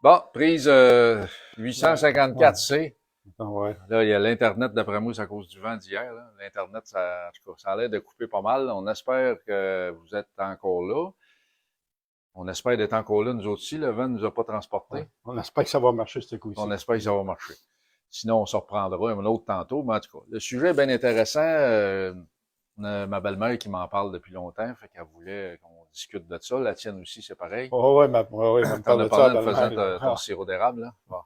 Bon, prise Ouais. 854C. Ouais. Là, il y a l'Internet, d'après moi, c'est à cause du vent d'hier. Là. L'Internet, ça, en tout cas, ça a l'air de couper pas mal. On espère que vous êtes encore là. On espère d'être encore là, nous autres aussi. Le vent ne nous a pas Ouais. transportés. On espère que ça va marcher ce On coup-ci. espère que ça va marcher. Sinon, on se reprendra un autre tantôt. Mais en tout cas, le sujet est bien intéressant. On a ma belle-mère qui m'en parle depuis longtemps, fait qu'elle voulait qu'on discute de ça. La tienne aussi, c'est pareil. Ouais, me T'en parle as de ça, parlé en te faisant belle-mère, là. ton sirop d'érable, là. Bon.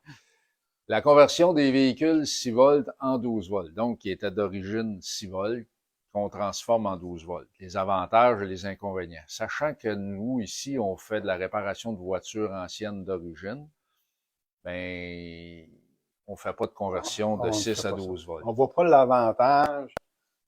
La conversion des véhicules 6 volts en 12 volts, donc qui était d'origine 6 volts, qu'on transforme en 12 volts. Les avantages et les inconvénients. Sachant que nous, ici, on fait de la réparation de voitures anciennes d'origine, ben, on fait pas de conversion de On ne fait 6 à pas ça. 12 volts. On voit pas l'avantage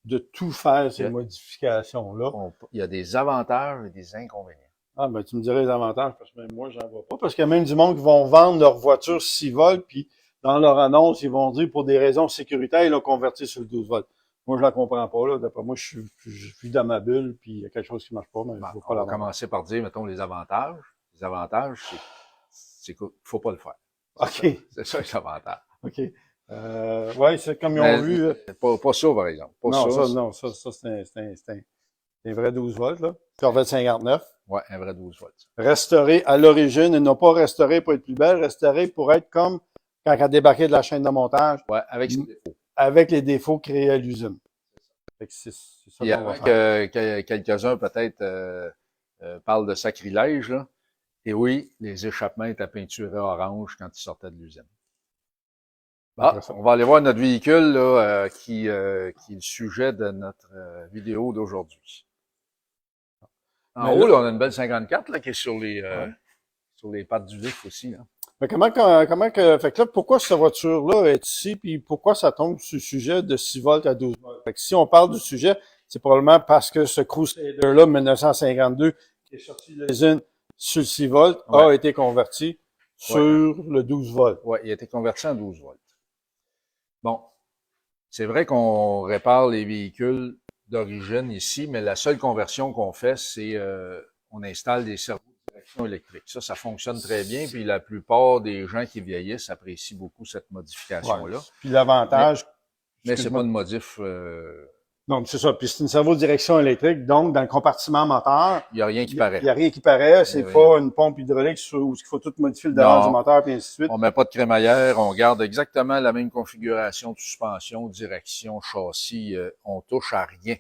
de tout faire Il y ces a, modifications-là. il y a des avantages et des inconvénients. Ah, ben, tu me dirais les avantages, parce que même moi, j'en vois pas. Parce qu'il y a même du monde qui vont vendre leur voiture 6 volts, puis dans leur annonce, ils vont dire pour des raisons sécuritaires, ils l'ont converti sur le 12 volts. Moi, je la comprends pas, là. D'après moi, je suis dans ma bulle, puis il y a quelque chose qui marche pas, mais Bon, je vois pas on va l'avantage. commencer par dire, mettons, les avantages. Les avantages, c'est qu'il faut pas le faire. C'est ça. OK. C'est ça les avantages. OK. Ouais, c'est comme ils ont Mais vu. pas ça, par exemple. Pas ça. Non, ça, c'est un vrai 12 volts, là. Corvette 59. Ouais, un vrai 12 volts. Restauré à l'origine, et non pas restauré pour être plus belle, restauré pour être comme quand elle débarquait de la chaîne de montage, Ouais, avec ses défauts. avec les défauts créés à l'usine. C'est ça Puis qu'on va avant faire. que quelques-uns peut-être parlent de sacrilège, là, et oui, les échappements étaient peinturés orange quand ils sortaient de l'usine. Après Ah, ça. on va aller voir notre véhicule là, qui est le sujet de notre vidéo d'aujourd'hui. En Mais haut, là, là, on a une belle 54 là, qui est ouais. sur les pattes du lift aussi. Là. Mais fait que là, pourquoi cette voiture-là est ici, puis pourquoi ça tombe sur le sujet de 6 volts à 12 volts? Fait que si on parle du sujet, c'est probablement parce que ce Crusader-là, 1952, qui est sorti de l'usine sur le 6 volts, Ouais, a été converti sur ouais, le 12 volts. ouais, il a été converti en 12 volts. Bon, c'est vrai qu'on répare les véhicules d'origine ici, mais la seule conversion qu'on fait, c'est on installe des servos de direction électrique. Ça fonctionne très bien, puis la plupart des gens qui vieillissent apprécient beaucoup cette Ouais. modification-là. Puis Mais, l'avantage, mais c'est pas excuse-moi. une modif, Donc, c'est ça. Puis c'est une servo-direction électrique. Donc, dans le compartiment moteur, il y a rien qui il paraît. n'y a rien qui paraît. Il y C'est a rien. pas une pompe hydraulique où il faut tout modifier le devant du Non, moteur, puis ainsi de suite. on met pas de crémaillère, on garde exactement la même configuration de suspension, direction, châssis, on touche à rien.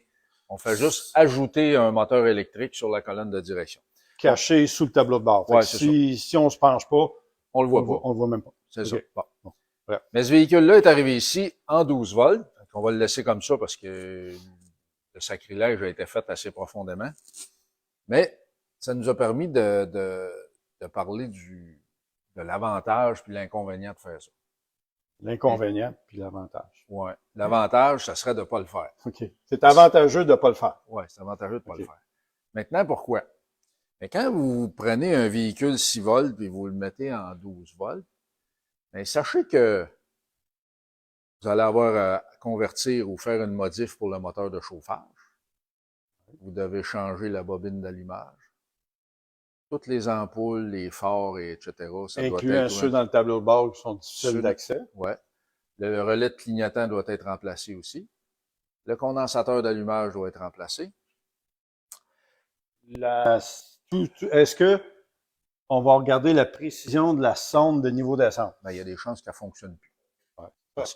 On fait juste ajouter un moteur électrique sur la colonne de direction. Bon, Caché sous le tableau de bord. Fait que ouais, c'est ça. si on se penche pas, On le voit pas. on le voit même pas. C'est ça. OK. Bon. Bon. Bref. Mais ce véhicule-là est arrivé ici en 12 volts. On va le laisser comme ça parce que le sacrilège a été fait assez profondément. Mais ça nous a permis de parler de l'avantage puis l'inconvénient de faire ça. L'inconvénient puis l'avantage. Ouais. L'avantage, ça serait de pas le faire. OK. C'est avantageux de pas le faire. Ouais, c'est avantageux de pas le OK. faire. Maintenant, pourquoi? Mais quand vous prenez un véhicule 6 volts et vous le mettez en 12 volts, bien, sachez que vous allez avoir à convertir ou faire une modif pour le moteur de chauffage. Vous devez changer la bobine d'allumage. Toutes les ampoules, les phares, etc., ça doit Incluant être... ceux dans le tableau de bord qui sont difficiles Sur, d'accès. ouais. Le relais de clignotant doit être remplacé aussi. Le condensateur d'allumage doit être remplacé. Est-ce que on va regarder la précision de la sonde de niveau d'essence? Ben, il y a des chances qu'elle ne fonctionne plus. Ouais. Parce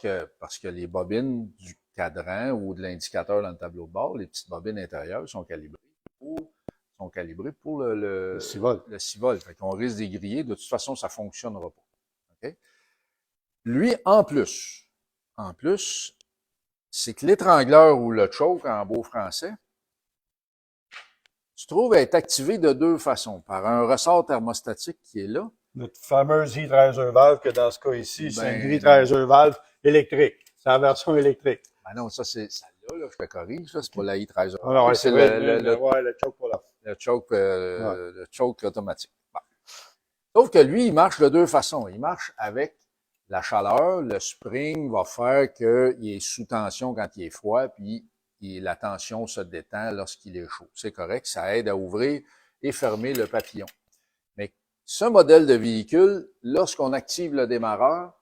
que les bobines du cadran ou de l'indicateur dans le tableau de bord, les petites bobines intérieures sont calibrées pour Le 6 volts. le 6 volts. Fait qu'on risque de griller. De toute façon, ça ne fonctionnera pas. Okay? Lui, en plus, c'est que l'étrangleur ou le choke en beau français, tu trouves être activé de deux façons. Par un ressort thermostatique qui est là. Notre fameuse heat riser valve, que dans ce cas ici, c'est une Ben heat non. riser valve électrique. C'est la version électrique. Ben non, ça c'est celle-là, là, je te corrige, ça, c'est pas la e-13. Ah non, ouais, C'est vrai, ouais, le choke pour la. Ouais. le choke automatique. Bon. Sauf que lui, il marche de deux façons. Il marche avec la chaleur. Le spring va faire qu'il est sous tension quand il est froid, puis la tension se détend lorsqu'il est chaud. C'est correct, ça aide à ouvrir et fermer le papillon. Mais Ce modèle de véhicule, lorsqu'on active le démarreur,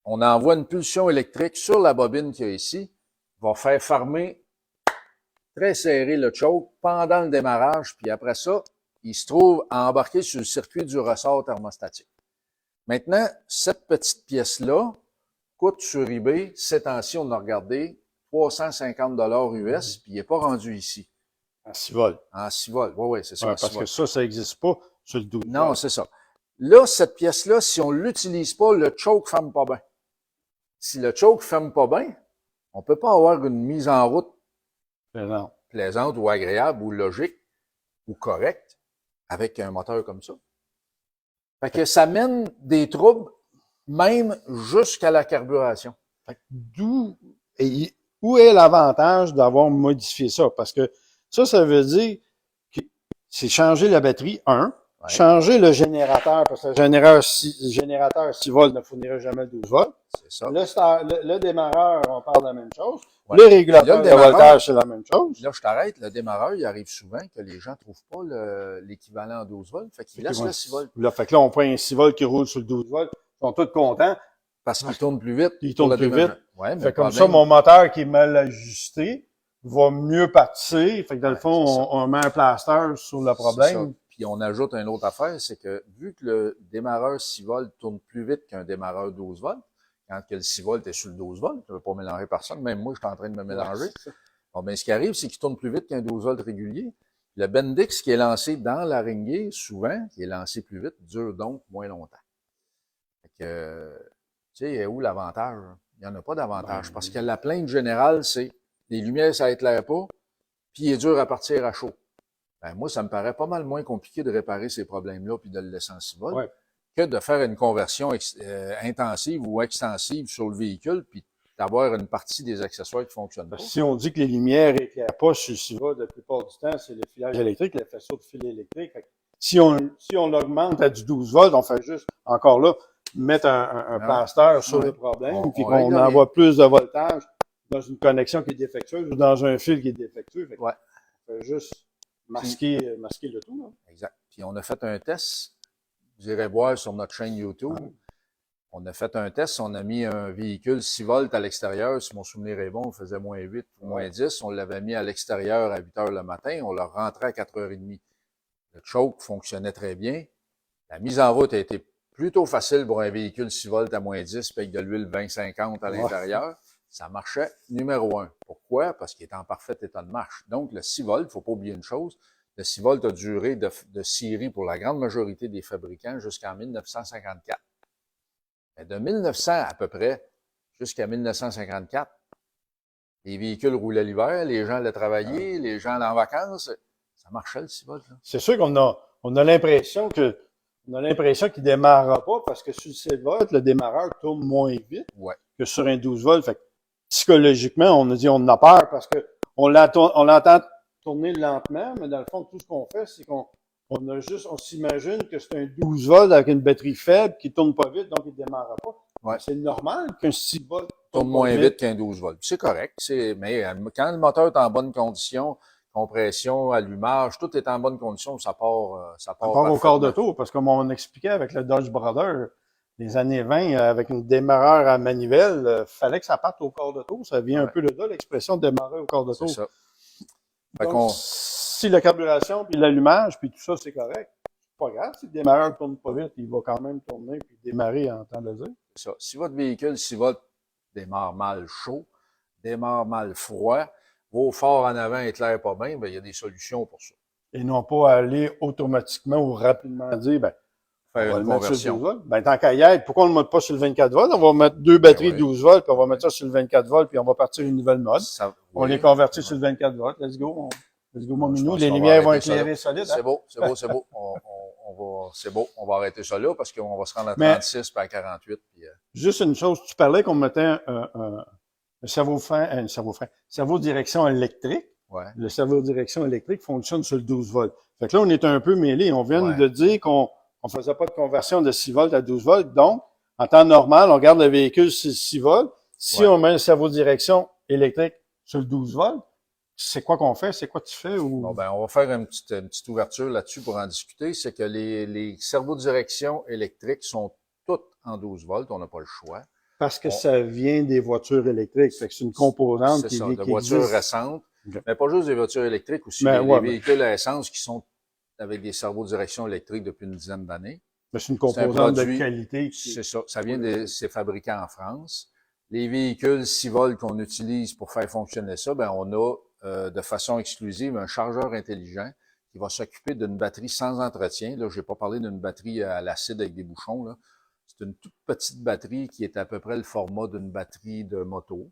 on envoie une pulsion électrique sur la bobine qu'il y a ici, va faire fermer très serré le choke pendant le démarrage, puis après ça, il se trouve embarqué sur le circuit du ressort thermostatique. Maintenant, cette petite pièce-là coûte sur eBay, ces temps-ci, on a regardé, 350 US, puis il n'est pas rendu ici. En 6 volts. En 6 volts, oui, c'est ça. Ouais, parce que ça n'existe pas sur le 12 volts. Non, c'est ça. Là, cette pièce-là, si on l'utilise pas, le choke ferme pas bien. Si le choke ferme pas bien, on peut pas avoir une mise en route plaisante ou agréable ou logique ou correcte avec un moteur comme ça. Fait que ça mène des troubles même jusqu'à la carburation. Fait que où est l'avantage d'avoir modifié ça? Parce que ça veut dire que c'est changer la batterie, changer le générateur, parce que le générateur 6 volts ne fournirait jamais le 12 volts. C'est ça. Le démarreur, on parle de la même chose. Ouais. Le régulateur de voltage, c'est la même chose. Là, je t'arrête. Le démarreur, il arrive souvent que les gens trouvent pas l'équivalent en 12 volts. Fait qu'ils laissent le 6 volts. Là, fait que là, on prend un 6 volts qui roule sur le 12 volts. Ils sont tous contents. Parce qu'il tourne plus vite. Il tourne plus vite. Ouais, mais fait comme ça, mon moteur qui est mal ajusté va mieux partir. Fait que dans le fond, on met un plaster sur le problème. Puis on ajoute une autre affaire, c'est que vu que le démarreur 6 volts tourne plus vite qu'un démarreur 12 volts, quand le 6 volts est sur le 12 volts, je ne veux pas mélanger personne, même moi, je suis en train de me mélanger. Bon, ben, ce qui arrive, c'est qu'il tourne plus vite qu'un 12 volts régulier. Le Bendix qui est lancé dans la ringuée, souvent, qui est lancé plus vite, dure donc moins longtemps. Fait que, tu sais, où l'avantage? Il n'y en a pas d'avantage. Parce que la plainte générale, c'est les lumières, ça éclaire pas, puis il est dur à partir à chaud. Ben, moi, ça me paraît pas mal moins compliqué de réparer ces problèmes-là puis de le laisser en 6 volts que de faire une conversion intensive ou extensive sur le véhicule puis d'avoir une partie des accessoires qui fonctionnent pas. Si on dit que les lumières éclairent pas sur le 6 volts, la plupart du temps, c'est le filage électrique, le faisceau de fil électrique. Si on l'augmente à du 12 volts, on fait juste, encore là, mettre un plaster sur le problème, puis qu'on envoie plus de voltage dans une connexion qui est défectueuse ou dans un fil qui est défectueux. Fait on fait juste masquer le tout. Là. Exact. Puis on a fait un test, vous irez voir sur notre chaîne YouTube. On a fait un test, on a mis un véhicule 6 volts à l'extérieur, si mon souvenir est bon, on faisait moins 8 ou moins 10, on l'avait mis à l'extérieur à 8 heures le matin, on l'a rentré à 4h30. Le choke fonctionnait très bien. La mise en route a été plutôt facile pour un véhicule 6 volts à moins 10, puis avec de l'huile 20-50 à l'intérieur. Ça marchait numéro 1. Pourquoi? Parce qu'il est en parfait état de marche. Donc, le 6 volts, il ne faut pas oublier une chose, le 6 volts a duré de série pour la grande majorité des fabricants jusqu'en 1954. Mais de 1900 à peu près jusqu'à 1954, les véhicules roulaient l'hiver, les gens allaient travailler, les gens allaient en vacances. Ça marchait le 6 volts. C'est sûr qu'on a l'impression qu'il ne démarrera pas parce que sur le 6 volts, le démarreur tourne moins vite que sur un 12 volts. Fait que psychologiquement, on a dit on a peur parce que on l'entend tourner lentement, mais dans le fond, tout ce qu'on fait, c'est qu'on s'imagine que c'est un 12 volts avec une batterie faible qui tourne pas vite, donc il ne démarrera pas. Ouais. C'est normal qu'un 6 volts tourne moins vite qu'un 12 volts. C'est correct. Mais quand le moteur est en bonne condition, compression, allumage, tout est en bonne condition, ça part au quart de tour, parce que comme on expliquait avec le Dodge Brother, les années 20, avec une démarreur à manivelle, fallait que ça parte au quart de tour. Ça vient un peu de là, l'expression démarrer au quart de tour. C'est ça. Donc, si la carburation, puis l'allumage, puis tout ça, c'est correct, c'est pas grave. Si le démarreur ne tourne pas vite, il va quand même tourner puis démarrer en temps de dire. C'est ça. Si votre véhicule, si votre démarre mal chaud, démarre mal froid, vos phares en avant éclairent pas bien, ben, il y a des solutions pour ça. Et non pas aller automatiquement ou rapidement dire, ben, faire une conversion. Ben, tant qu'à y être, pourquoi on ne le met pas sur le 24 volts? On va mettre 2 batteries de 12 volts, puis on va mettre ça sur le 24 volts, puis on va partir une nouvelle mode. On les convertit sur le 24 volts. Let's go. Let's go, mon minou. Les lumières vont éclairer solide. C'est beau. C'est beau. On va arrêter ça là parce qu'on va se rendre à 36 puis à 48. Puis, juste une chose, tu parlais qu'on mettait un cerveau direction électrique. Ouais. Le cerveau direction électrique fonctionne sur le 12 volts. Fait que là, on est un peu mêlés. On vient de dire qu'on faisait pas de conversion de 6 volts à 12 volts. Donc, en temps normal, on garde le véhicule sur 6 volts. Si on met le cerveau direction électrique sur le 12 volts, c'est quoi qu'on fait? C'est quoi tu fais? Ou... Bon, ben, on va faire une petite ouverture là-dessus pour en discuter. C'est que les servodirections électriques sont toutes en 12 volts. On n'a pas le choix. Parce que ça vient des voitures électriques. Fait que c'est une composante C'est qui, ça, vient, de qui voitures existe. récentes. Okay. Mais pas juste des voitures électriques, aussi Ben, les véhicules à essence qui sont avec des servodirections électriques depuis une dizaine d'années. Mais c'est une composante de qualité. C'est ça. Ça vient c'est fabriqué en France. Les véhicules 6 volts qu'on utilise pour faire fonctionner ça, ben on a de façon exclusive un chargeur intelligent qui va s'occuper d'une batterie sans entretien. Là, je n'ai pas parlé d'une batterie à l'acide avec des bouchons. Là. C'est une toute petite batterie qui est à peu près le format d'une batterie de moto.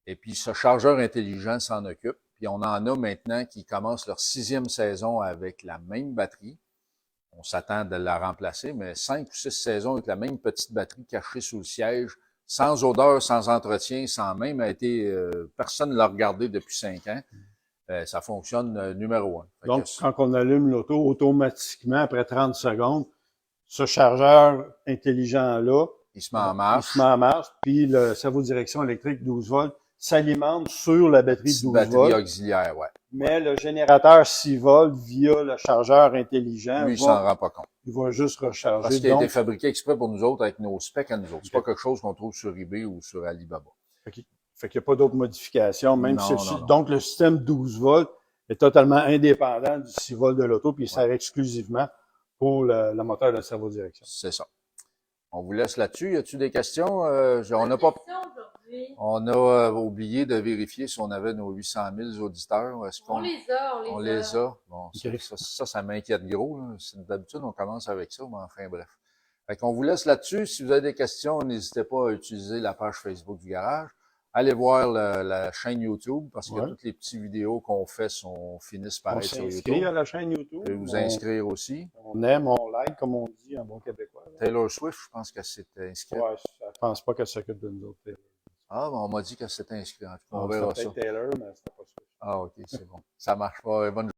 Et puis, ce chargeur intelligent s'en occupe. Puis, on en a maintenant qui commencent leur 6e saison avec la même batterie. On s'attend de la remplacer, mais 5 ou 6 saisons avec la même petite batterie cachée sous le siège, sans odeur, sans entretien, sans même été... personne ne l'a regardé depuis 5 ans. Ça fonctionne numéro 1. Donc, quand on allume l'auto, automatiquement, après 30 secondes, ce chargeur intelligent-là, il se met en marche. Il se met en marche, puis le servo-direction électrique 12 volts s'alimente sur la batterie 12 volts. Batterie auxiliaire, ouais. Mais le générateur 6 volts, via le chargeur intelligent, lui, il s'en rend pas compte. Il va juste recharger. Parce qu'il a été fabriqué exprès pour nous autres, avec nos specs à nous autres. C'est pas quelque chose qu'on trouve sur eBay ou sur Alibaba. Fait qu'il n'y a pas d'autres modifications, même non, si non. Donc, le système 12 volts est totalement indépendant du 6 volts de l'auto, puis il sert exclusivement pour le moteur de servo-direction. C'est ça. On vous laisse là-dessus. Y a-t-il des questions? On a oublié de vérifier si on avait nos 800 000 auditeurs. On les a. Bon, okay. ça m'inquiète gros. D'habitude, on commence avec ça, mais enfin, bref. Fait qu'on vous laisse là-dessus. Si vous avez des questions, n'hésitez pas à utiliser la page Facebook du Garage. Allez voir la chaîne YouTube, parce que toutes les petites vidéos qu'on fait finissent par être sur YouTube. Inscrire à la chaîne YouTube. Vous pouvez vous inscrire aussi. On aime, on like, comme on dit en bon québécois. Là. Taylor Swift, je pense qu'elle s'est inscrite. Ouais, je pense pas qu'elle s'occupe de nous autres, Taylor. Ah, ben on m'a dit qu'elle s'était inscrite. On verra ça. Taylor, mais c'était pas Swift. Ah, OK, c'est bon. Ça marche pas. Bonne